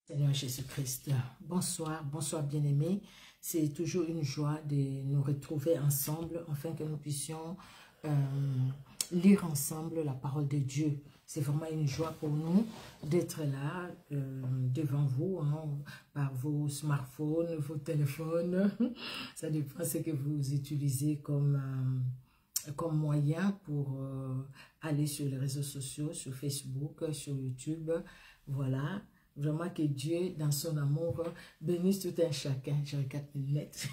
Seigneur Jésus-Christ, bonsoir, bonsoir bien-aimés. C'est toujours une joie de nous retrouver ensemble afin que nous puissions lire ensemble la parole de Dieu. C'est vraiment une joie pour nous d'être là devant vous, hein, par vos smartphones, vos téléphones. Ça dépend de ce que vous utilisez comme moyen pour aller sur les réseaux sociaux, sur Facebook, sur YouTube. Voilà. Vraiment que Dieu, dans son amour, bénisse tout un chacun. J'ai 4 lunettes.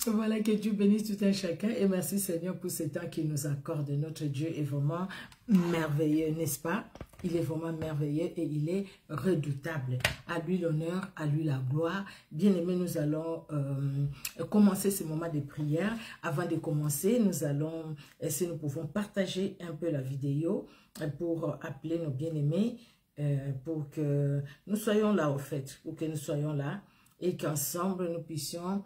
Voilà, que Dieu bénisse tout un chacun. Et merci Seigneur pour ce temps qu'il nous accorde. Notre Dieu est vraiment merveilleux, n'est-ce pas? Il est vraiment merveilleux et il est redoutable. À lui l'honneur, à lui la gloire. Bien-aimés, nous allons commencer ce moment de prière. Avant de commencer, nous allons, si nous pouvons partager un peu la vidéo pour appeler nos bien-aimés. Pour que nous soyons là au fait, pour que nous soyons là et qu'ensemble nous puissions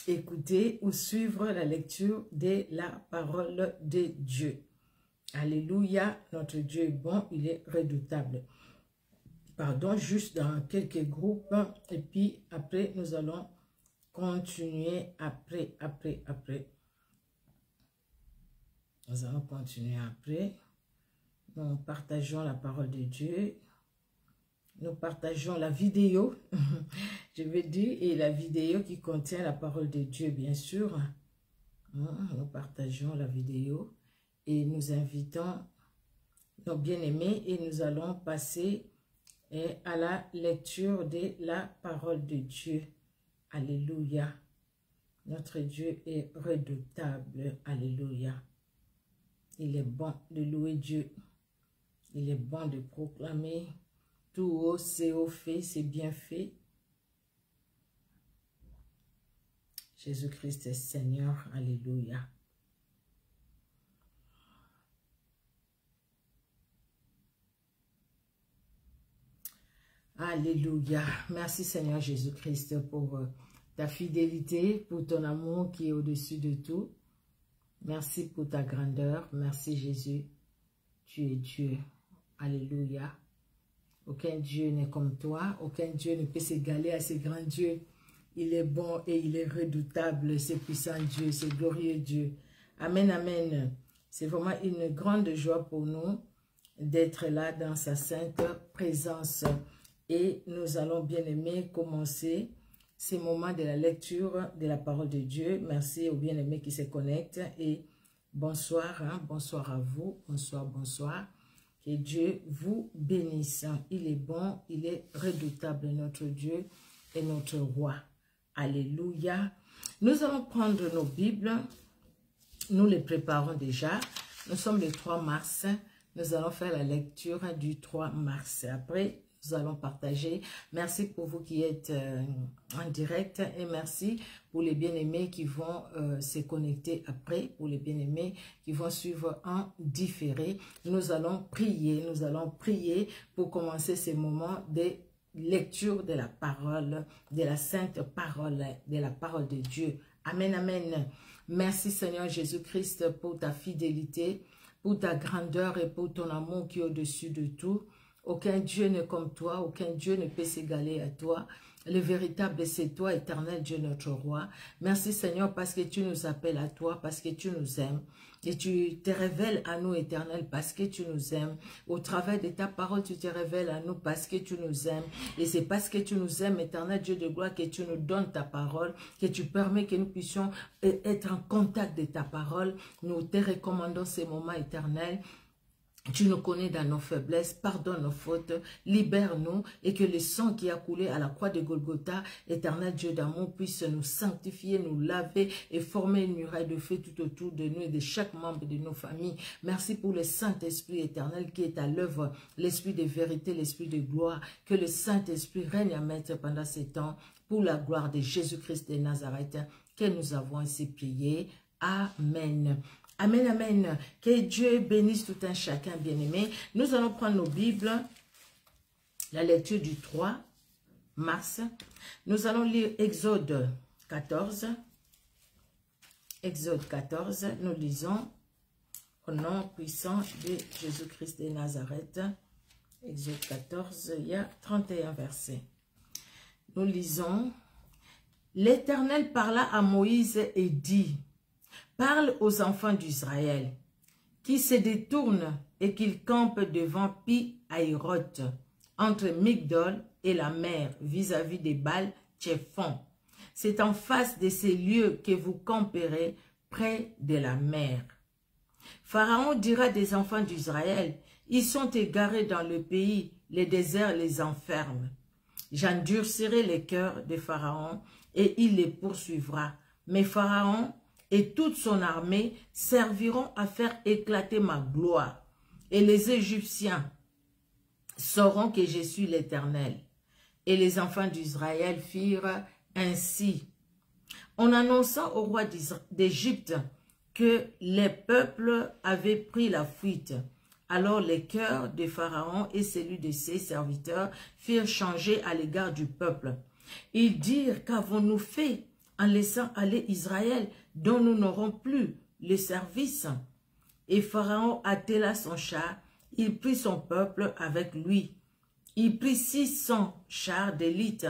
écouter ou suivre la lecture de la parole de Dieu. Alléluia, notre Dieu est bon, il est redoutable. Pardon, juste dans quelques groupes et puis après nous allons continuer après. Nous allons continuer après. Nous partageons la parole de Dieu. Nous partageons la vidéo, je veux dire, et la vidéo qui contient la parole de Dieu, bien sûr. Nous partageons la vidéo et nous invitons nos bien-aimés et nous allons passer à la lecture de la parole de Dieu. Alléluia. Notre Dieu est redoutable. Alléluia. Il est bon de louer Dieu. Il est bon de proclamer tout haut, c'est haut fait, c'est bien fait. Jésus-Christ est Seigneur. Alléluia. Alléluia. Merci Seigneur Jésus-Christ pour ta fidélité, pour ton amour qui est au-dessus de tout. Merci pour ta grandeur. Merci Jésus. Tu es Dieu. Alléluia. Aucun Dieu n'est comme toi. Aucun Dieu ne peut s'égaler à ce grand Dieu. Il est bon et il est redoutable. C'est puissant Dieu, c'est glorieux Dieu. Amen, amen. C'est vraiment une grande joie pour nous d'être là dans sa sainte présence. Et nous allons bien aimer commencer ces moments de la lecture de la parole de Dieu. Merci aux bien-aimés qui se connectent. Et bonsoir, hein, bonsoir à vous. Bonsoir, bonsoir. Que Dieu vous bénisse. Il est bon, il est redoutable, notre Dieu et notre roi. Alléluia. Nous allons prendre nos Bibles. Nous les préparons déjà. Nous sommes le 3 mars. Nous allons faire la lecture du 3 mars. Après, nous allons partager. Merci pour vous qui êtes en direct et merci pour les bien-aimés qui vont se connecter après, pour les bien-aimés qui vont suivre en différé. Nous allons prier pour commencer ces moments de lecture de la parole, de la sainte parole, de la parole de Dieu. Amen, amen. Merci Seigneur Jésus-Christ pour ta fidélité, pour ta grandeur et pour ton amour qui est au-dessus de tout. Aucun Dieu n'est comme toi, aucun Dieu ne peut s'égaler à toi. Le véritable, c'est toi, éternel Dieu, notre roi. Merci Seigneur parce que tu nous appelles à toi, parce que tu nous aimes. Et tu te révèles à nous, éternel, parce que tu nous aimes. Au travers de ta parole, tu te révèles à nous parce que tu nous aimes. Et c'est parce que tu nous aimes, éternel Dieu de gloire, que tu nous donnes ta parole, que tu permets que nous puissions être en contact de ta parole. Nous te recommandons ces moments éternels. Tu nous connais dans nos faiblesses, pardonne nos fautes, libère-nous et que le sang qui a coulé à la croix de Golgotha, éternel Dieu d'amour, puisse nous sanctifier, nous laver et former une muraille de feu tout autour de nous et de chaque membre de nos familles. Merci pour le Saint-Esprit éternel qui est à l'œuvre, l'Esprit de vérité, l'Esprit de gloire. Que le Saint-Esprit règne à maître pendant ces temps pour la gloire de Jésus-Christ de Nazareth que nous avons ainsi prié. Amen. Amen, amen. Que Dieu bénisse tout un chacun, bien-aimé. Nous allons prendre nos Bibles, la lecture du 3 mars. Nous allons lire Exode 14. Exode 14, nous lisons au nom puissant de Jésus-Christ de Nazareth. Exode 14, il y a 31 versets. Nous lisons. L'Éternel parla à Moïse et dit, parle aux enfants d'Israël, qui se détournent et qu'ils campent devant Pi-Hahiroth, entre Migdol et la mer, vis-à-vis des Baal-Tchephon. C'est en face de ces lieux que vous camperez près de la mer. Pharaon dira des enfants d'Israël, ils sont égarés dans le pays, les déserts les enferment. J'endurcirai les cœurs de Pharaon et il les poursuivra. Mais Pharaon et toute son armée serviront à faire éclater ma gloire. Et les Égyptiens sauront que je suis l'Éternel. Et les enfants d'Israël firent ainsi. En annonçant au roi d'Égypte que les peuples avaient pris la fuite, alors les cœurs de Pharaon et celui de ses serviteurs firent changer à l'égard du peuple. Ils dirent, qu'avons-nous fait en laissant aller Israël, dont nous n'aurons plus le service? Et Pharaon attela son char, il prit son peuple avec lui. Il prit 600 chars d'élite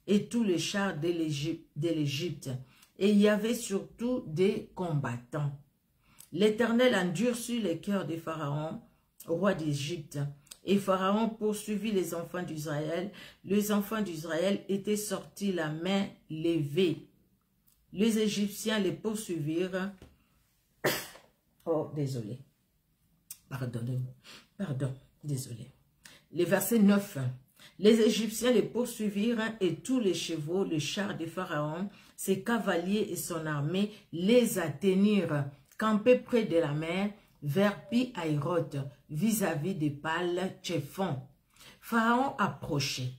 et tous les chars de l'Égypte. Et il y avait surtout des combattants. L'Éternel endurcit les cœurs de Pharaon, roi d'Égypte. Et Pharaon poursuivit les enfants d'Israël. Les enfants d'Israël étaient sortis la main levée. Les Égyptiens les poursuivirent. Oh, désolé. Pardonnez-moi. Pardon, désolé. Le verset 9. Les Égyptiens les poursuivirent et tous les chevaux, les chars de Pharaon, ses cavaliers et son armée les atteignirent, campés près de la mer, vers Pi-Hahiroth, vis-à-vis de Baal-Tchephon. Pharaon approchait.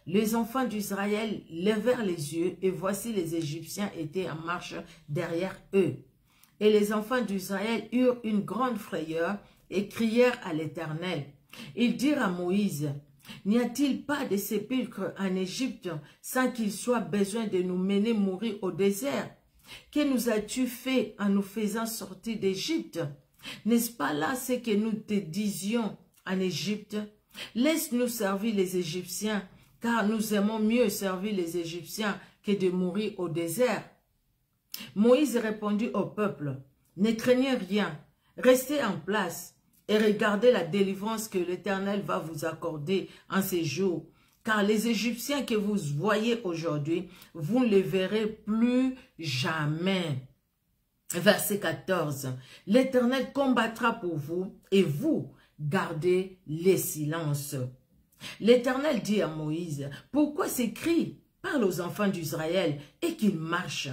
Les enfants d'Israël levèrent les yeux et voici les Égyptiens étaient en marche derrière eux. Et les enfants d'Israël eurent une grande frayeur et crièrent à l'Éternel. Ils dirent à Moïse, « N'y a-t-il pas de sépulcre en Égypte sans qu'il soit besoin de nous mener mourir au désert? Que nous as-tu fait en nous faisant sortir d'Égypte? N'est-ce pas là ce que nous te disions en Égypte? Laisse-nous servir les Égyptiens, car nous aimons mieux servir les Égyptiens que de mourir au désert. » Moïse répondit au peuple, « Ne craignez rien, restez en place et regardez la délivrance que l'Éternel va vous accorder en ces jours. Car les Égyptiens que vous voyez aujourd'hui, vous ne les verrez plus jamais. » Verset 14. « L'Éternel combattra pour vous et vous gardez le silence. » L'Éternel dit à Moïse, « Pourquoi ces cris? Parle aux enfants d'Israël et qu'ils marchent.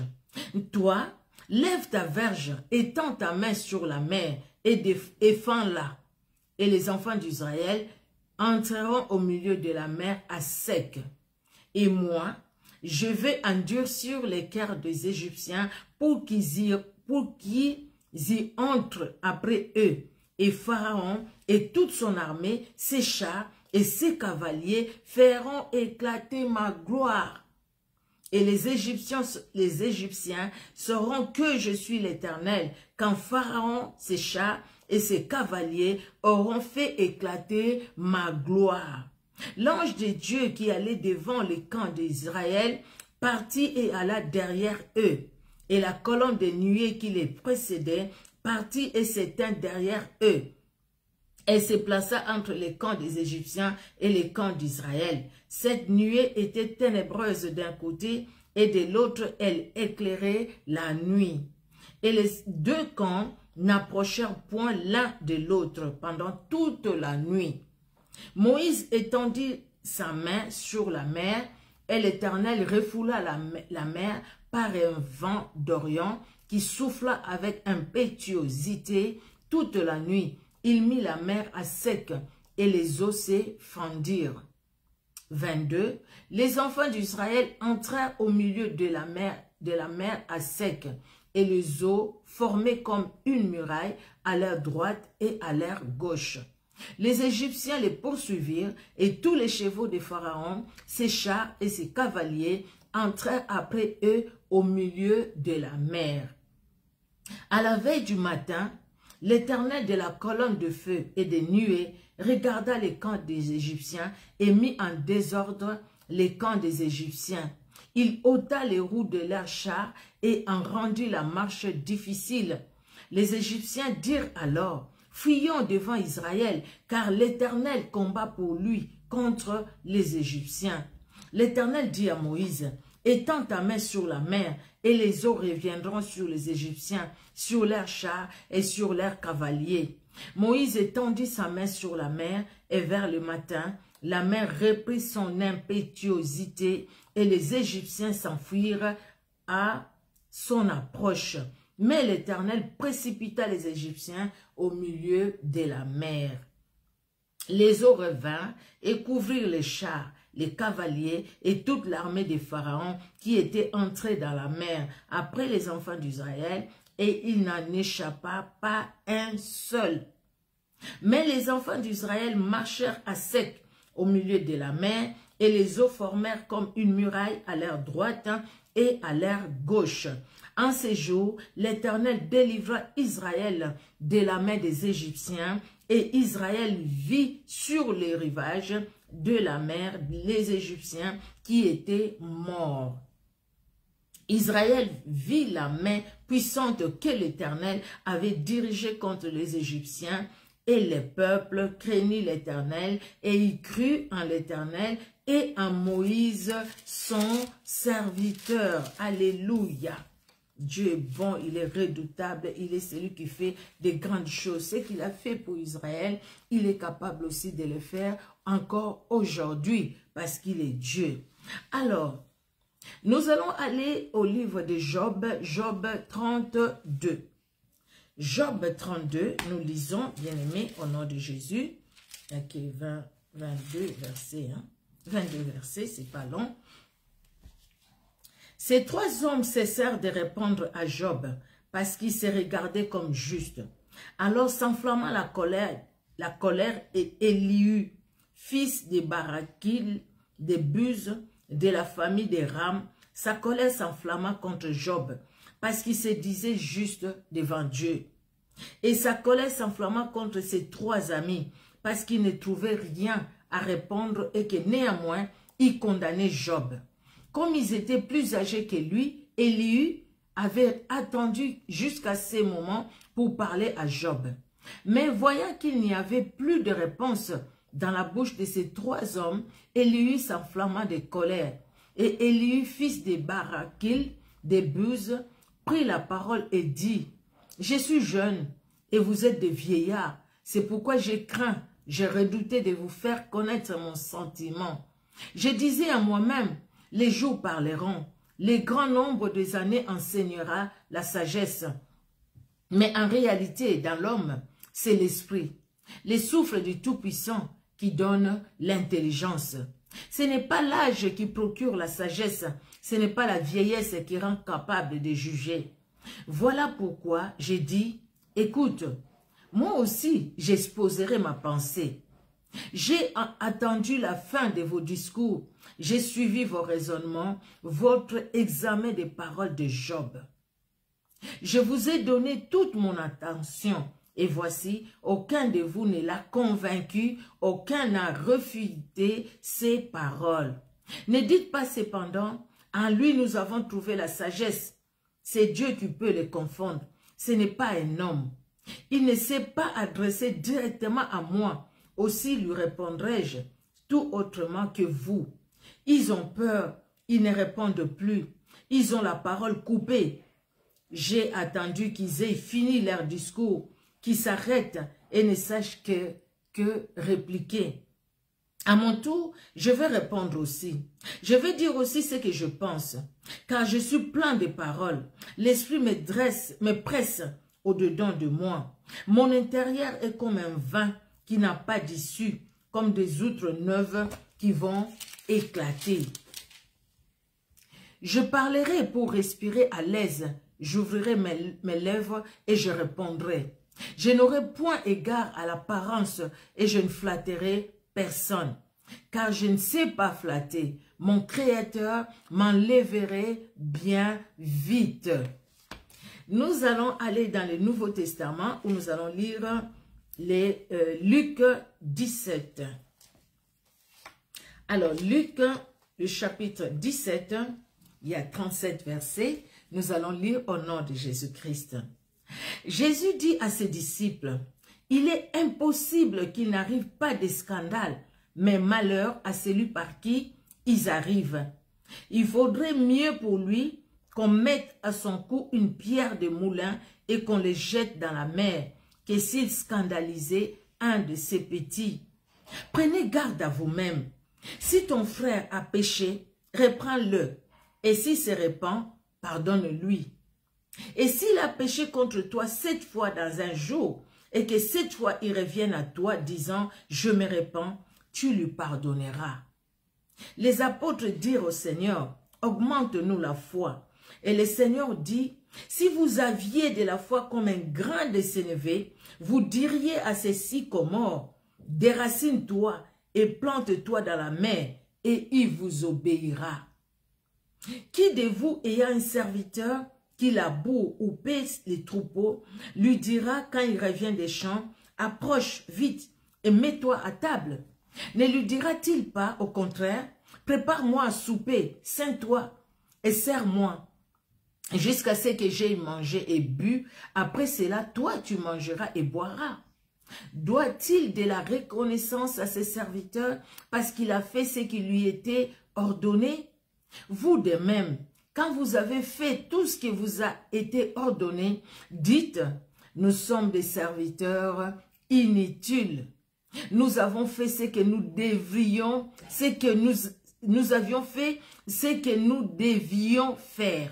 Toi, lève ta verge, étends ta main sur la mer et fends-la. Et les enfants d'Israël entreront au milieu de la mer à sec. Et moi, je vais endurcir les cœurs des Égyptiens pour qu'ils y entrent après eux. Et Pharaon et toute son armée, ses chars et ses cavaliers feront éclater ma gloire. Et les Égyptiens sauront que je suis l'Éternel, quand Pharaon, ses chars et ses cavaliers auront fait éclater ma gloire. » L'ange de Dieu qui allait devant les camps d'Israël partit et alla derrière eux. Et la colonne de nuée qui les précédait partit et s'éteint derrière eux. Elle se plaça entre les camps des Égyptiens et les camps d'Israël. Cette nuée était ténébreuse d'un côté et de l'autre elle éclairait la nuit. Et les deux camps n'approchèrent point l'un de l'autre pendant toute la nuit. Moïse étendit sa main sur la mer et l'Éternel refoula la mer par un vent d'Orient qui souffla avec impétuosité toute la nuit. Il mit la mer à sec et les eaux se fendirent. 22. Les enfants d'Israël entrèrent au milieu de la mer à sec et les eaux formaient comme une muraille à leur droite et à leur gauche. Les Égyptiens les poursuivirent et tous les chevaux de Pharaon, ses chars et ses cavaliers entrèrent après eux au milieu de la mer. À la veille du matin, L'Éternel de la colonne de feu et des nuées regarda les camps des Égyptiens et mit en désordre les camps des Égyptiens. Il ôta les roues de leurs chars et en rendit la marche difficile. Les Égyptiens dirent alors, « Fuyons devant Israël, car l'Éternel combat pour lui contre les Égyptiens. » L'Éternel dit à Moïse, « Étends ta main sur la mer, et les eaux reviendront sur les Égyptiens, sur leurs chars et sur leurs cavaliers. » Moïse étendit sa main sur la mer, et vers le matin, la mer reprit son impétuosité, et les Égyptiens s'enfuirent à son approche. Mais l'Éternel précipita les Égyptiens au milieu de la mer. Les eaux revinrent et couvrirent les chars, les cavaliers et toute l'armée des pharaons qui étaient entrés dans la mer après les enfants d'Israël, et il n'en échappa pas un seul. Mais les enfants d'Israël marchèrent à sec au milieu de la mer, et les eaux formèrent comme une muraille à leur droite et à leur gauche. En ces jours, l'Éternel délivra Israël de la main des Égyptiens, et Israël vit sur les rivages de la mer les Égyptiens qui étaient morts. Israël vit la main puissante que l'Éternel avait dirigée contre les Égyptiens, et le peuple craignit l'Éternel, et il crut en l'Éternel et en Moïse, son serviteur. Alléluia. Dieu est bon, il est redoutable, il est celui qui fait des grandes choses. Ce qu'il a fait pour Israël, il est capable aussi de le faire encore aujourd'hui, parce qu'il est Dieu. Alors, nous allons aller au livre de Job, Job 32. Job 32, nous lisons, bien-aimés, au nom de Jésus, ok, 22 versets, 22 versets, c'est pas long. Ces trois hommes cessèrent de répondre à Job, parce qu'il s'est regardé comme juste. Alors s'enflamma la colère et Élihu, fils de Barakil, de Buz, de la famille de Ram, sa colère s'enflamma contre Job, parce qu'il se disait juste devant Dieu. Et sa colère s'enflamma contre ses trois amis, parce qu'ils ne trouvaient rien à répondre et que néanmoins, ils condamnaient Job. Comme ils étaient plus âgés que lui, Élihu avait attendu jusqu'à ce moment pour parler à Job. Mais voyant qu'il n'y avait plus de réponse dans la bouche de ces trois hommes, Élihu s'enflamma de colère. Et Élihu, fils de Barakil, de Buz, prit la parole et dit, « Je suis jeune et vous êtes des vieillards. C'est pourquoi j'ai craint, j'ai redouté de vous faire connaître mon sentiment. Je disais à moi-même, les jours parleront, les grands nombres des années enseignera la sagesse. Mais en réalité, dans l'homme, c'est l'esprit, les souffles du Tout-Puissant qui donne l'intelligence. Ce n'est pas l'âge qui procure la sagesse, ce n'est pas la vieillesse qui rend capable de juger. Voilà pourquoi j'ai dit, écoute, moi aussi j'exposerai ma pensée. J'ai attendu la fin de vos discours, j'ai suivi vos raisonnements, votre examen des paroles de Job. Je vous ai donné toute mon attention, et voici, aucun de vous ne l'a convaincu, aucun n'a refuté ses paroles. Ne dites pas cependant, en lui nous avons trouvé la sagesse. C'est Dieu qui peut les confondre, ce n'est pas un homme. Il ne s'est pas adressé directement à moi, aussi lui répondrai-je tout autrement que vous. Ils ont peur, ils ne répondent plus, ils ont la parole coupée. J'ai attendu qu'ils aient fini leur discours, qu'ils s'arrêtent et ne sachent que répliquer. À mon tour, je vais répondre aussi. Je vais dire aussi ce que je pense, car je suis plein de paroles. L'esprit me presse au-dedans de moi. Mon intérieur est comme un vin qui n'a pas d'issue, comme des outres neuves qui vont éclater. Je parlerai pour respirer à l'aise. J'ouvrirai mes lèvres et je répondrai. Je n'aurai point égard à l'apparence et je ne flatterai personne. Car je ne sais pas flatter. Mon Créateur m'enlèverait bien vite. Nous allons aller dans le Nouveau Testament où nous allons lire les Luc 17. Alors, Luc, le chapitre 17, il y a 37 versets. Nous allons lire au nom de Jésus-Christ. Jésus dit à ses disciples, « Il est impossible qu'il n'arrive pas de scandale, mais malheur à celui par qui ils arrivent. Il faudrait mieux pour lui qu'on mette à son cou une pierre de moulin et qu'on le jette dans la mer, que s'il scandalisait un de ses petits. Prenez garde à vous-même. Si ton frère a péché, reprends-le, et s'il se repent, pardonne-lui. Et s'il a péché contre toi 7 fois dans un jour, et que 7 fois il revienne à toi disant « Je me repens », tu lui pardonneras. Les apôtres dirent au Seigneur « Augmente-nous la foi ». Et le Seigneur dit « Si vous aviez de la foi comme un grain de sénévé, vous diriez à ces sycomores « Déracine-toi et plante-toi dans la mer, et il vous obéira. » Qui de vous ayant un serviteur qui laboure ou paie les troupeaux, lui dira quand il revient des champs, « Approche vite et mets-toi à table ». Ne lui dira-t-il pas, au contraire, « Prépare-moi à souper, ceins-toi et sers-moi, jusqu'à ce que j'aie mangé et bu, après cela, toi tu mangeras et boiras. » Doit-il de la reconnaissance à ses serviteurs parce qu'il a fait ce qui lui était ordonné? Vous de même, quand vous avez fait tout ce qui vous a été ordonné, dites, nous sommes des serviteurs inutiles. Nous avons fait ce que nous devrions, nous avions fait ce que nous devions faire.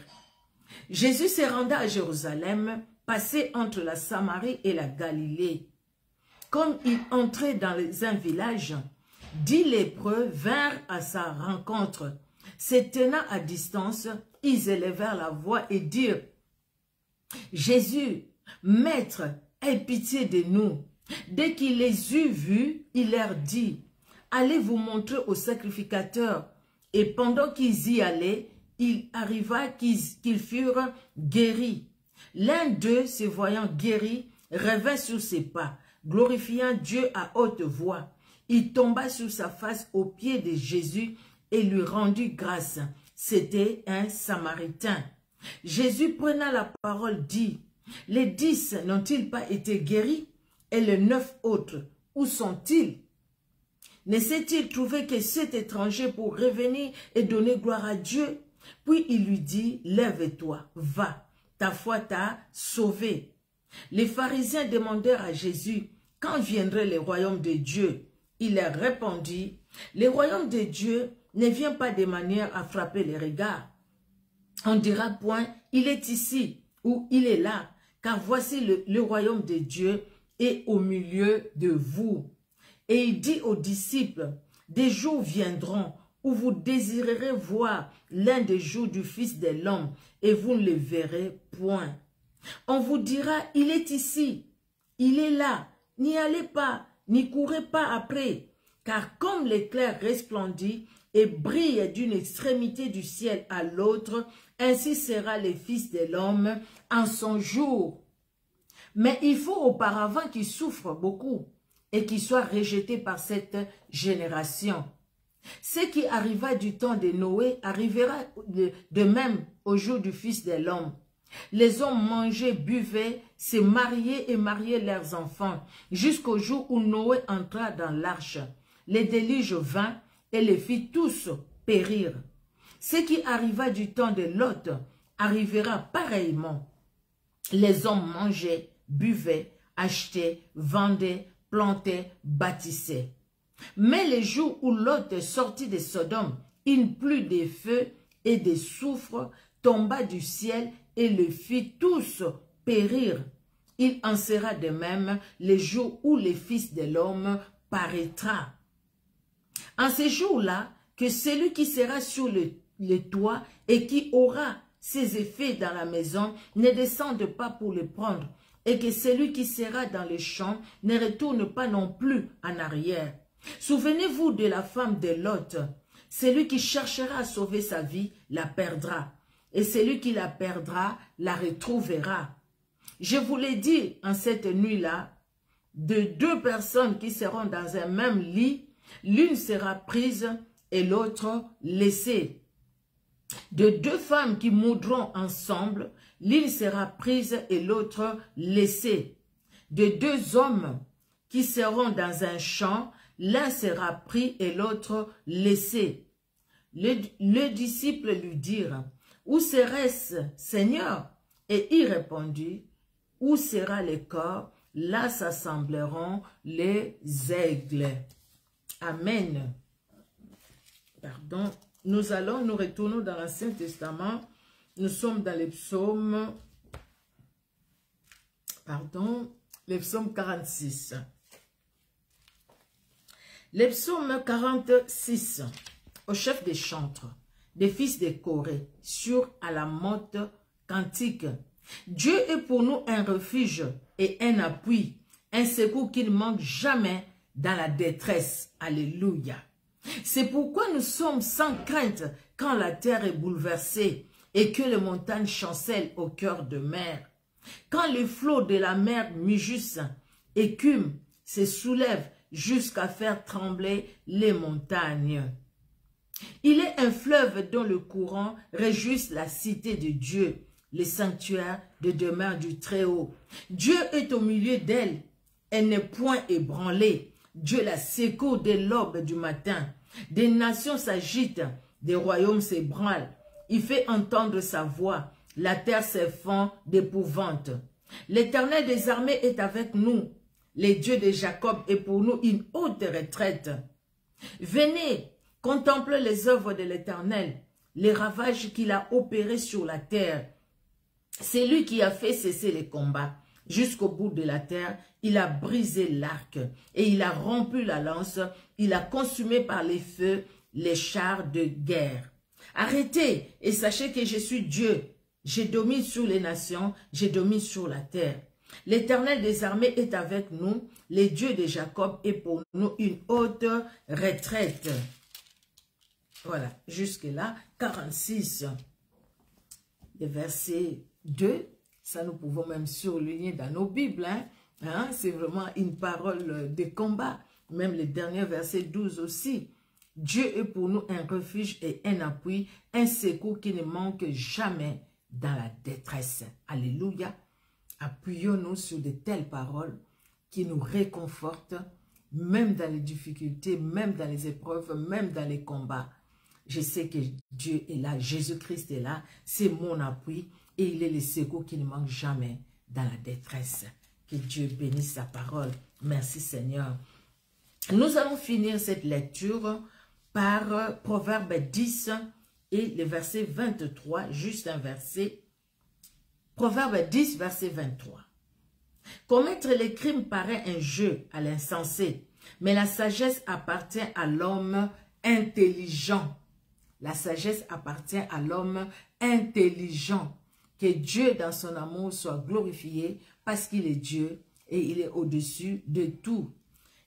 Jésus se renda à Jérusalem, passé entre la Samarie et la Galilée. Comme il entrait dans un village, 10 lépreux vinrent à sa rencontre. Se tenant à distance, ils élevèrent la voix et dirent, « Jésus, Maître, aie pitié de nous. » Dès qu'il les eut vus, il leur dit, « Allez vous montrer au sacrificateur. » Et pendant qu'ils y allaient, il arriva qu'ils furent guéris. L'un d'eux, se voyant guéri, revint sur ses pas, glorifiant Dieu à haute voix. Il tomba sur sa face aux pieds de Jésus et lui rendit grâce. C'était un Samaritain. Jésus prenant la parole dit, « Les 10 n'ont-ils pas été guéris? Et les 9 autres, où sont-ils? Ne s'est-il trouvé que cet étranger pour revenir et donner gloire à Dieu? » Puis il lui dit, « Lève-toi, va, ta foi t'a sauvé. » Les pharisiens demandèrent à Jésus, « Quand viendrait le royaume de Dieu? » Il leur répondit, « Le royaume de Dieu ne vient pas de manière à frapper les regards. On dira point, il est ici ou il est là, car voici le royaume de Dieu est au milieu de vous. » Et il dit aux disciples, « Des jours viendront où vous désirerez voir l'un des jours du Fils de l'homme, et vous ne le verrez point. On vous dira, il est ici, il est là, n'y allez pas, n'y courez pas après, car comme l'éclair resplendit et brille d'une extrémité du ciel à l'autre, ainsi sera le Fils de l'homme en son jour. Mais il faut auparavant qu'il souffre beaucoup et qu'il soit rejeté par cette génération. Ce qui arriva du temps de Noé arrivera de même au jour du Fils de l'homme. Les hommes mangeaient, buvaient, se mariaient et mariaient leurs enfants, jusqu'au jour où Noé entra dans l'arche. Les déluges vinrent et les fit tous périr. Ce qui arriva du temps de Lot arrivera pareillement. Les hommes mangeaient, buvaient, achetaient, vendaient, plantaient, bâtissaient. Mais les jours où Lot sortit de Sodome, une pluie de feu et de soufre tomba du ciel et le fit tous périr. Il en sera de même les jours où le Fils de l'homme paraîtra. En ces jours-là, que celui qui sera sur le toit et qui aura ses effets dans la maison ne descende pas pour le prendre, et que celui qui sera dans les champs ne retourne pas non plus en arrière. Souvenez-vous de la femme de Lot. Celui qui cherchera à sauver sa vie la perdra, et celui qui la perdra la retrouvera. Je vous l'ai dit en cette nuit-là, de deux personnes qui seront dans un même lit, l'une sera prise et l'autre laissée. De deux femmes qui moudront ensemble, l'une sera prise et l'autre laissée. De deux hommes qui seront dans un champ, l'un sera pris et l'autre laissé. Le disciple lui dirent, « Où serait-ce, Seigneur ?» Et il répondit, « Où sera le corps? Là s'assembleront les aigles. » Amen. Pardon. Nous retournons dans l'Ancien Testament. Nous sommes dans les psaumes, les psaumes 46. Les psaumes 46, au chef des chantres, des fils de Corée, sur Alamoth cantique. Dieu est pour nous un refuge et un appui, un secours qui ne manque jamais dans la détresse. Alléluia. C'est pourquoi nous sommes sans crainte quand la terre est bouleversée et que les montagnes chancellent au cœur de mer. Quand les flots de la mer mugissent, écument, se soulèvent jusqu'à faire trembler les montagnes. Il est un fleuve dont le courant réjouisse la cité de Dieu, le sanctuaire de demeure du Très-Haut. Dieu est au milieu d'elle, elle n'est point ébranlée. Dieu la secourt dès l'aube du matin. Des nations s'agitent, des royaumes s'ébranlent. Il fait entendre sa voix, la terre s'effondre d'épouvante. L'Éternel des armées est avec nous. Le Dieu de Jacob est pour nous une haute retraite. Venez, contemplez les œuvres de l'Éternel, les ravages qu'il a opérés sur la terre. C'est lui qui a fait cesser les combats. Jusqu'au bout de la terre, il a brisé l'arc et il a rompu la lance. Il a consumé par les feux les chars de guerre. Arrêtez et sachez que je suis Dieu. Je domine sur les nations, je domine sur la terre. L'Éternel des armées est avec nous. Le Dieu de Jacob est pour nous une haute retraite. Voilà, jusque-là, 46. Le verset 2, ça nous pouvons même surligner dans nos Bibles. C'est vraiment une parole de combat. Même le dernier verset 12 aussi. Dieu est pour nous un refuge et un appui, un secours qui ne manque jamais dans la détresse. Alléluia. Appuyons-nous sur de telles paroles qui nous réconfortent, même dans les difficultés, même dans les épreuves, même dans les combats. Je sais que Dieu est là, Jésus-Christ est là, c'est mon appui et il est le secours qui ne manque jamais dans la détresse. Que Dieu bénisse sa parole. Merci Seigneur. Nous allons finir cette lecture par Proverbe 10 et le verset 23, juste un verset. Proverbe 10, verset 23. Commettre les crimes paraît un jeu à l'insensé, mais la sagesse appartient à l'homme intelligent. La sagesse appartient à l'homme intelligent. Que Dieu dans son amour soit glorifié parce qu'il est Dieu et il est au-dessus de tout.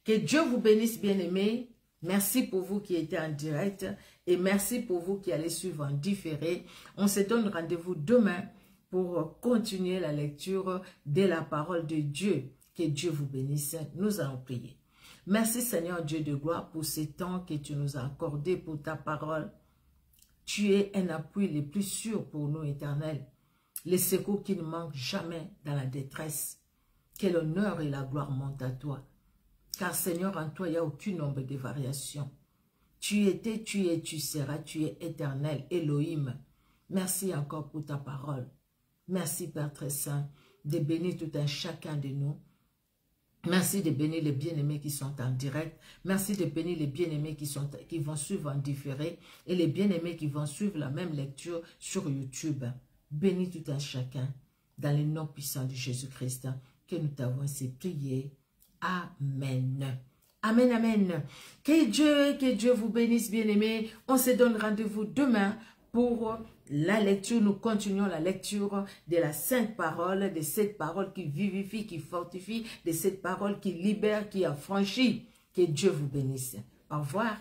Que Dieu vous bénisse, bien-aimés. Merci pour vous qui étiez en direct et merci pour vous qui allez suivre en différé. On se donne rendez-vous demain pour continuer la lecture de la parole de Dieu. Que Dieu vous bénisse. Nous allons prier. Merci Seigneur Dieu de gloire pour ce temps que tu nous as accordé pour ta parole. Tu es un appui le plus sûr pour nous, Éternel. Les secours qui ne manquent jamais dans la détresse. Que l'honneur et la gloire montent à toi. Car Seigneur, en toi, il n'y a aucune ombre de variation. Tu étais, tu es, tu seras, tu es éternel, Elohim. Merci encore pour ta parole. Merci Père très saint de bénir tout un chacun de nous. Merci de bénir les bien-aimés qui sont en direct. Merci de bénir les bien-aimés qui vont suivre en différé et les bien-aimés qui vont suivre la même lecture sur YouTube. Bénis tout un chacun dans le nom puissant de Jésus-Christ que nous t'avons ainsi prié. Amen. Amen, amen. Que Dieu vous bénisse, bien-aimés. On se donne rendez-vous demain pour la lecture. Nous continuons la lecture de la sainte parole, de cette parole qui vivifie, qui fortifie, de cette parole qui libère, qui affranchit. Que Dieu vous bénisse. Au revoir.